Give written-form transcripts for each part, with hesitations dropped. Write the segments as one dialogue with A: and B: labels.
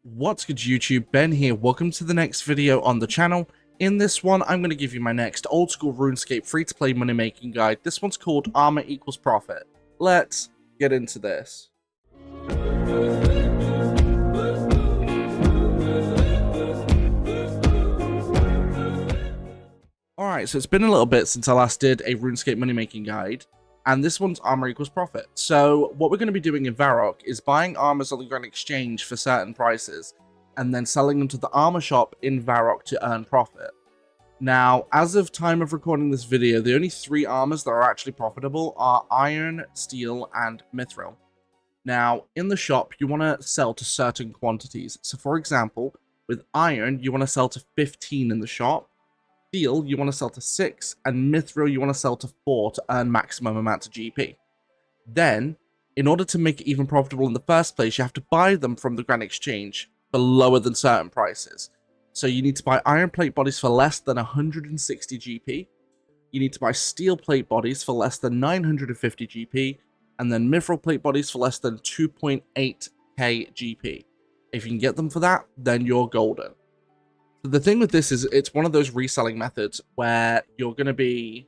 A: What's good YouTube, Ben here, welcome to the next video on the channel. In this one, I'm going to give you my next Old School RuneScape free-to-play money-making guide. This one's called Armor Equals Profit. Let's get into this. Alright, so it's been a little bit since I last did a RuneScape money-making guide, and this one's Armor Equals Profit. So what we're going to be doing in Varrock is buying armors on the Grand Exchange for certain prices, and then selling them to the armor shop in Varrock to earn profit. Now, as of time of recording this video, the only three armors that are actually profitable are iron, steel, and mithril. Now, in the shop, you want to sell to certain quantities. So for example, with iron, you want to sell to 15 in the shop. Steel, you want to sell to 6, and mithril, you want to sell to 4 to earn maximum amounts of GP. Then, in order to make it even profitable in the first place, you have to buy them from the Grand Exchange for lower than certain prices. So you need to buy iron plate bodies for less than 160 GP. You need to buy steel plate bodies for less than 950 GP, and then mithril plate bodies for less than 2.8k GP. If you can get them for that, then you're golden. So the thing with this is it's one of those reselling methods where you're going to be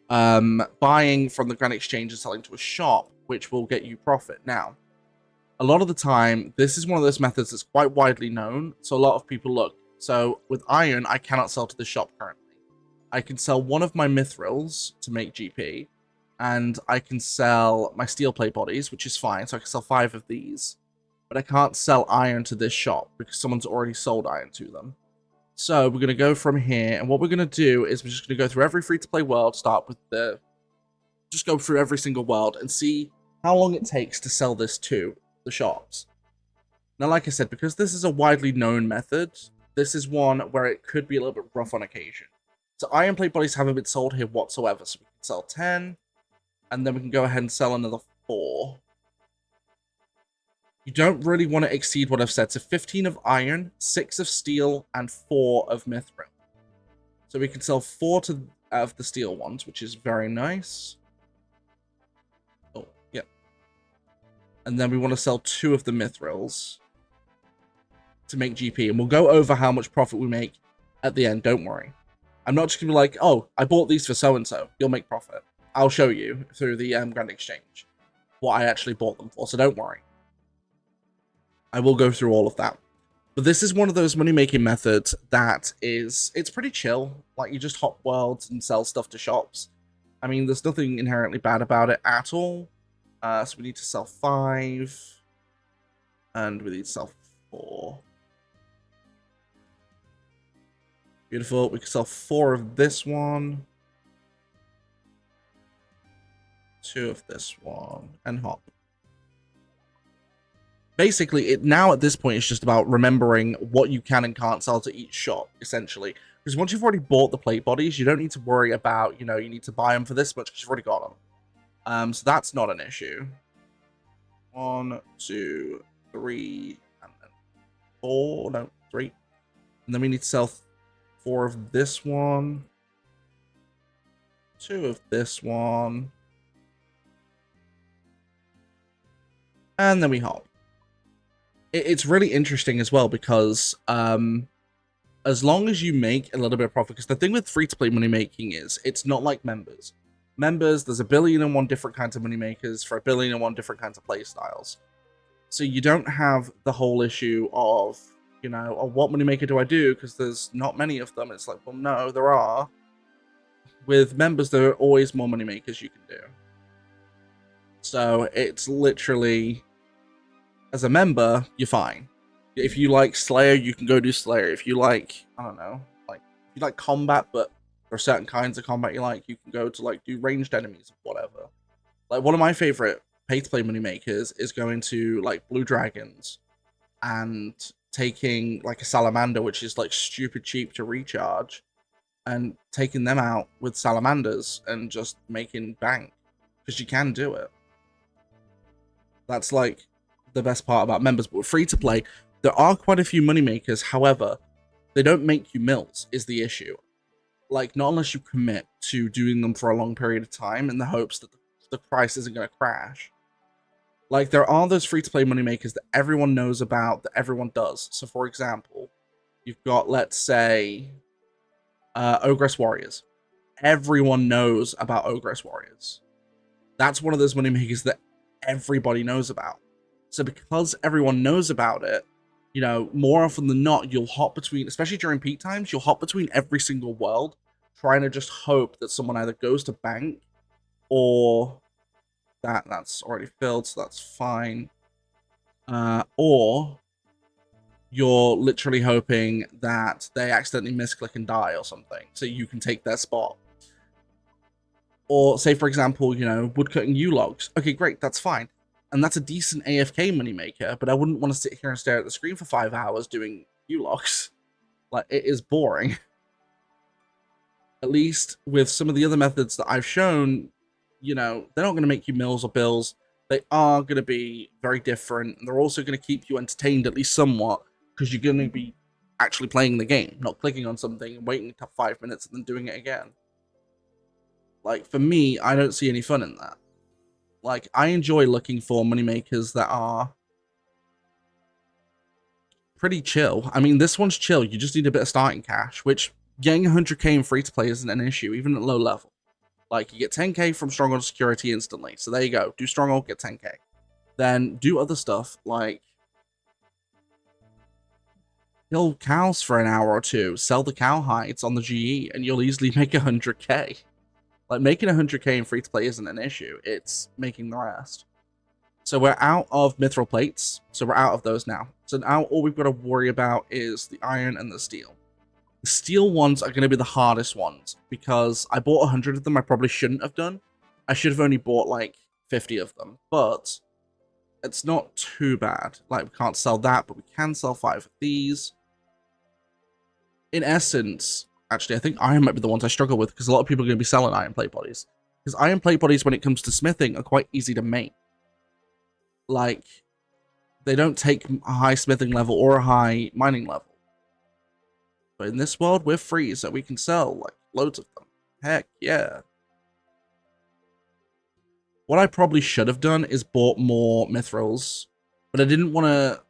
A: buying from the Grand Exchange and selling to a shop, which will get you profit. Now, a lot of the time, this is one of those methods that's quite widely known, so a lot of people look. So with iron, I cannot sell to the shop currently. I can sell one of my mithrils to make GP, and I can sell my steel plate bodies, which is fine, so I can sell 5 of these. But I can't sell iron to this shop because someone's already sold iron to them. So we're going to go from here, and what we're going to do is we're just going to go through every free-to-play world, just go through every single world and see how long it takes to sell this to the shops. Now, like I said, because this is a widely known method, this is one where it could be a little bit rough on occasion. So iron plate bodies haven't been sold here whatsoever, so we can sell 10, and then we can go ahead and sell another 4. You don't really want to exceed what I've said. So 15 of iron, 6 of steel, and 4 of mithril. So we can sell 4 of the steel ones, which is very nice. Oh, yep. And then we want to sell 2 of the mithrils to make GP. And we'll go over how much profit we make at the end, don't worry. I'm not just going to be like, oh, I bought these for so-and-so. You'll make profit. I'll show you through the Grand Exchange what I actually bought them for, so don't worry. I will go through all of that. But this is one of those money-making methods that it's pretty chill. Like, you just hop worlds and sell stuff to shops. I mean, there's nothing inherently bad about it at all. So we need to sell 5. And we need to sell 4. Beautiful. We can sell 4 of this one. 2 of this one. And hop. Basically, now at this point, it's just about remembering what you can and can't sell to each shop, essentially. Because once you've already bought the plate bodies, you don't need to worry about, you need to buy them for this much because you've already got them. So that's not an issue. 1, 2, 3, and then 4. No, 3. And then we need to sell 4 of this one. 2 of this one. And then we hop. It's really interesting as well because as long as you make a little bit of profit, because the thing with free-to-play money making is it's not like members. Members, there's 1,000,001 different kinds of money makers for 1,000,001 different kinds of play styles. So you don't have the whole issue of, oh, what money maker do I do? Because there's not many of them. It's like, well, no, there are. With members, there are always more money makers you can do. So it's literally, as a member, you're fine. If you like Slayer, you can go do Slayer. If you like, I don't know, if you like combat, but there are certain kinds of combat you can go to do ranged enemies or whatever. Like, one of my favorite pay-to-play money makers is going to Blue Dragons and taking a Salamander, which is stupid cheap to recharge, and taking them out with Salamanders and just making bank, because you can do it. That's the best part about members. But free to play, there are quite a few money makers. However, they don't make you mills is the issue. Not unless you commit to doing them for a long period of time in the hopes that the price isn't going to crash. Like, there are those free-to-play moneymakers that everyone knows about, that everyone does. So, for example, you've got, let's say, Ogress Warriors. Everyone knows about Ogress Warriors. That's one of those moneymakers that everybody knows about. So because everyone knows about it, you know, more often than not, you'll hop between, especially during peak times, you'll hop between every single world, trying to just hope that someone either goes to bank or that's already filled, so that's fine. Or you're literally hoping that they accidentally misclick and die or something, so you can take their spot. Or say, for example, you know, woodcutting U-logs. Okay, great, that's fine. And that's a decent AFK moneymaker, but I wouldn't want to sit here and stare at the screen for 5 hours doing U-logs. Like, it is boring. At least with some of the other methods that I've shown, you know, they're not going to make you mills or bills. They are going to be very different, and they're also going to keep you entertained at least somewhat, because you're going to be actually playing the game, not clicking on something and waiting 5 minutes and then doing it again. Like, for me, I don't see any fun in that. Like, I enjoy looking for moneymakers that are pretty chill. I mean, this one's chill. You just need a bit of starting cash, which getting 100k in free-to-play isn't an issue, even at low level. Like, you get 10k from Stronghold Security instantly. So there you go. Do Stronghold, get 10k. Then do other stuff, like kill cows for an hour or two, sell the cow hides on the GE, and you'll easily make 100k. Like, making 100k in free-to-play isn't an issue. It's making the rest. So we're out of mithril plates. So we're out of those now. So now all we've got to worry about is the iron and the steel. The steel ones are going to be the hardest ones, because I bought 100 of them I probably shouldn't have done. I should have only bought like 50 of them, but it's not too bad. Like, we can't sell that, but we can sell 5 of these. In essence, actually, I think iron might be the ones I struggle with, because a lot of people are going to be selling iron plate bodies. Because iron plate bodies, when it comes to smithing, are quite easy to make. Like, they don't take a high smithing level or a high mining level. But in this world, we're free, so we can sell, like, loads of them. Heck, yeah. What I probably should have done is bought more mithrils, but I didn't want to,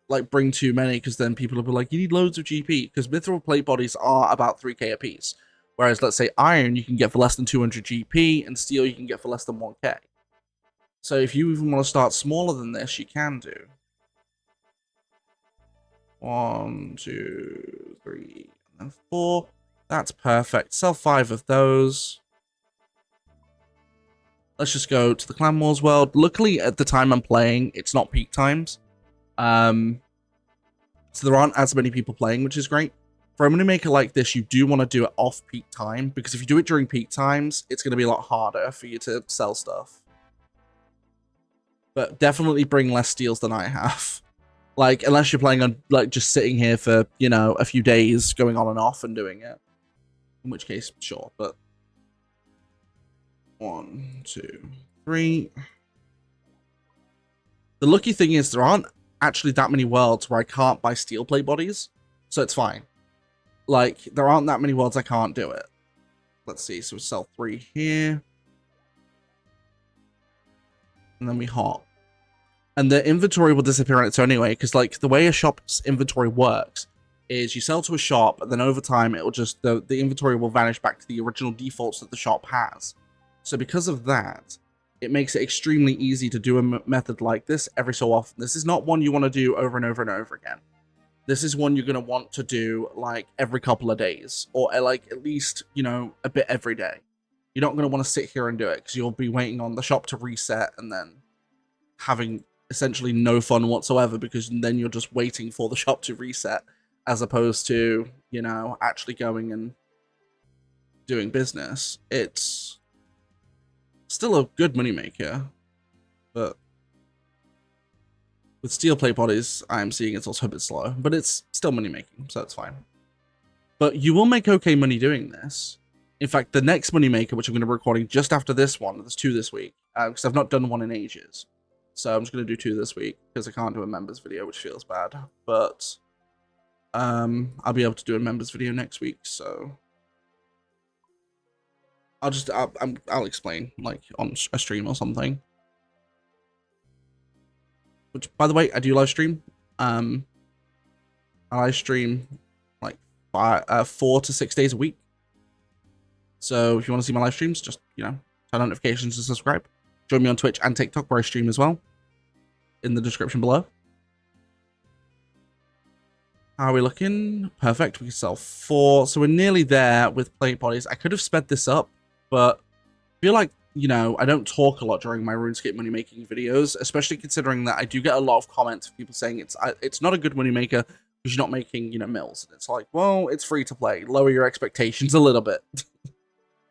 A: like, bring too many, because then people will be like, you need loads of GP, because mithril plate bodies are about 3k a piece. Whereas, let's say, iron you can get for less than 200 GP, and steel you can get for less than 1k. So if you even want to start smaller than this, you can do. 1, 2, 3, and then 4. That's perfect. Sell 5 of those. Let's just go to the Clan Wars world. Luckily, at the time I'm playing, it's not peak times. So there aren't as many people playing, which is great. For a moneymaker like this, you do want to do it off peak time, because if you do it during peak times, it's going to be a lot harder for you to sell stuff. But definitely bring less steals than I have. Like, unless you're playing on, like, just sitting here for, you know, a few days, going on and off and doing it. In which case, sure, but 1, 2, 3. The lucky thing is there aren't actually that many worlds where I can't buy steel plate bodies, so it's fine. Like, there aren't that many worlds I can't do it. Let's see, so we sell 3 here. And then we hop. And the inventory will disappear on its own anyway, because, like, the way a shop's inventory works is you sell to a shop, and then over time it will just, the inventory will vanish back to the original defaults that the shop has. So because of that, it makes it extremely easy to do a method like this every so often. This is not one you want to do over and over and over again. This is one you're going to want to do, like, every couple of days, or, like, at least, you know, a bit every day. You're not going to want to sit here and do it, because you'll be waiting on the shop to reset and then having essentially no fun whatsoever, because then you're just waiting for the shop to reset, as opposed to, you know, actually going and doing business. It's still a good moneymaker, but with steel plate bodies, I'm seeing it's also a bit slow, but it's still money making, so it's fine. But you will make okay money doing this. In fact, the next moneymaker, which I'm going to be recording just after this one, there's 2 this week, because I've not done one in ages. So I'm just going to do 2 this week, because I can't do a members video, which feels bad. But I'll be able to do a members video next week, so I'll explain, like, on a stream or something. which, by the way, I do live stream. I live stream like 4 to 6 days a week. So if you want to see my live streams, just, you know, turn on notifications and subscribe. Join me on Twitch and TikTok where I stream as well, in the description below. How are we looking? Perfect. We can sell 4. So we're nearly there with plate bodies. I could have sped this up, but I feel like, you know, I don't talk a lot during my RuneScape money making videos, especially considering that I do get a lot of comments of people saying it's not a good money maker because you're not making, you know, mills. And it's like, well, it's free to play. Lower your expectations a little bit.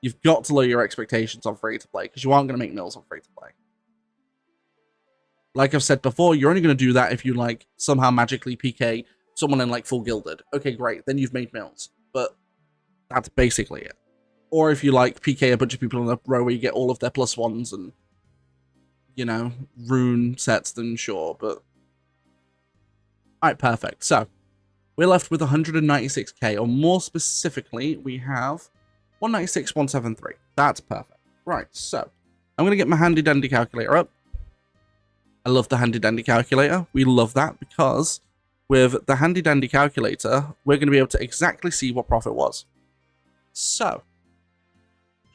A: You've got to lower your expectations on free to play because you aren't going to make mills on free to play. Like I've said before, you're only going to do that if you like somehow magically PK someone in like full gilded. Okay, great. Then you've made mills. But that's basically it. Or if you like PK a bunch of people in a row where you get all of their +1s and, you know, rune sets, then sure. But alright, perfect. So we're left with 196k, or more specifically, we have 196,173. That's perfect. Right, so I'm going to get my handy dandy calculator up. I love the handy dandy calculator. We love that because with the handy dandy calculator, we're going to be able to exactly see what profit was. So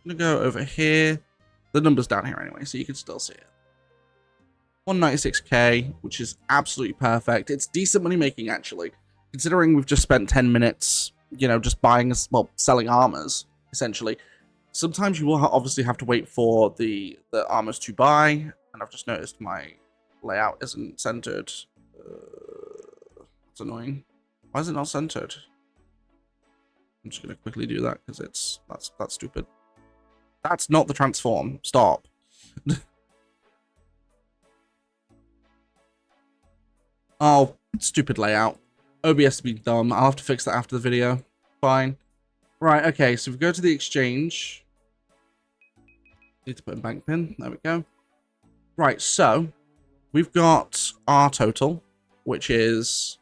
A: I'm going to go over here. The number's down here anyway, so you can still see it. 196k, which is absolutely perfect. It's decent money making, actually, considering we've just spent 10 minutes, you know, just buying, well, selling armors, essentially. Sometimes you will obviously have to wait for the armors to buy, and I've just noticed my layout isn't centered. It's annoying. Why is it not centered? I'm just going to quickly do that because that's stupid. That's not the transform. Stop. Oh, stupid layout. OBS to be dumb. I'll have to fix that after the video. Fine. Right, okay, so if we go to the exchange. Need to put a bank pin. There we go. Right, so we've got our total, which is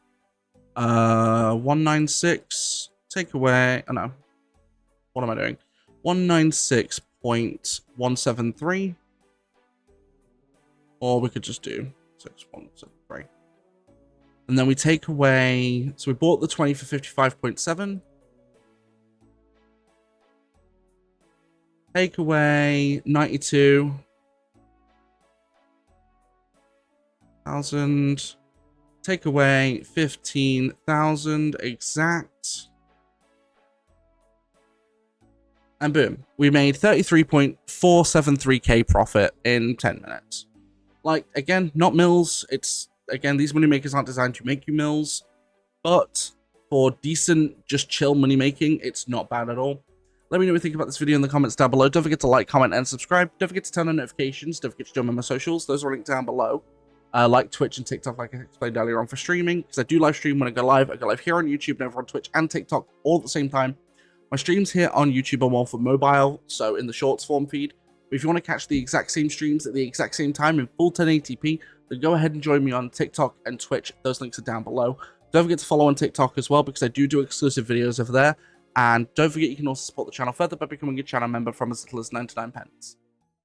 A: 196. Take away. Oh no. What am I doing? 196.173. Or we could just do 6173. And then we take away. So we bought the 20 for 55.7. Take away 92,000. Take away 15,000 exact. And boom, we made 33.473k profit in 10 minutes. Like, again, not mills. It's, again, these money makers aren't designed to make you mills. But for decent, just chill money making, it's not bad at all. Let me know what you think about this video in the comments down below. Don't forget to like, comment, and subscribe. Don't forget to turn on notifications. Don't forget to join me on my socials. Those are linked down below. Like Twitch and TikTok, like I explained earlier on, for streaming. Because I do live stream when I go live. I go live here on YouTube and over on Twitch and TikTok all at the same time. My streams here on YouTube are more for mobile, so in the shorts form feed. But if you want to catch the exact same streams at the exact same time in full 1080p, then go ahead and join me on TikTok and Twitch. Those links are down below. Don't forget to follow on TikTok as well, because I do exclusive videos over there. And don't forget you can also support the channel further by becoming a channel member from as little as 99 pence.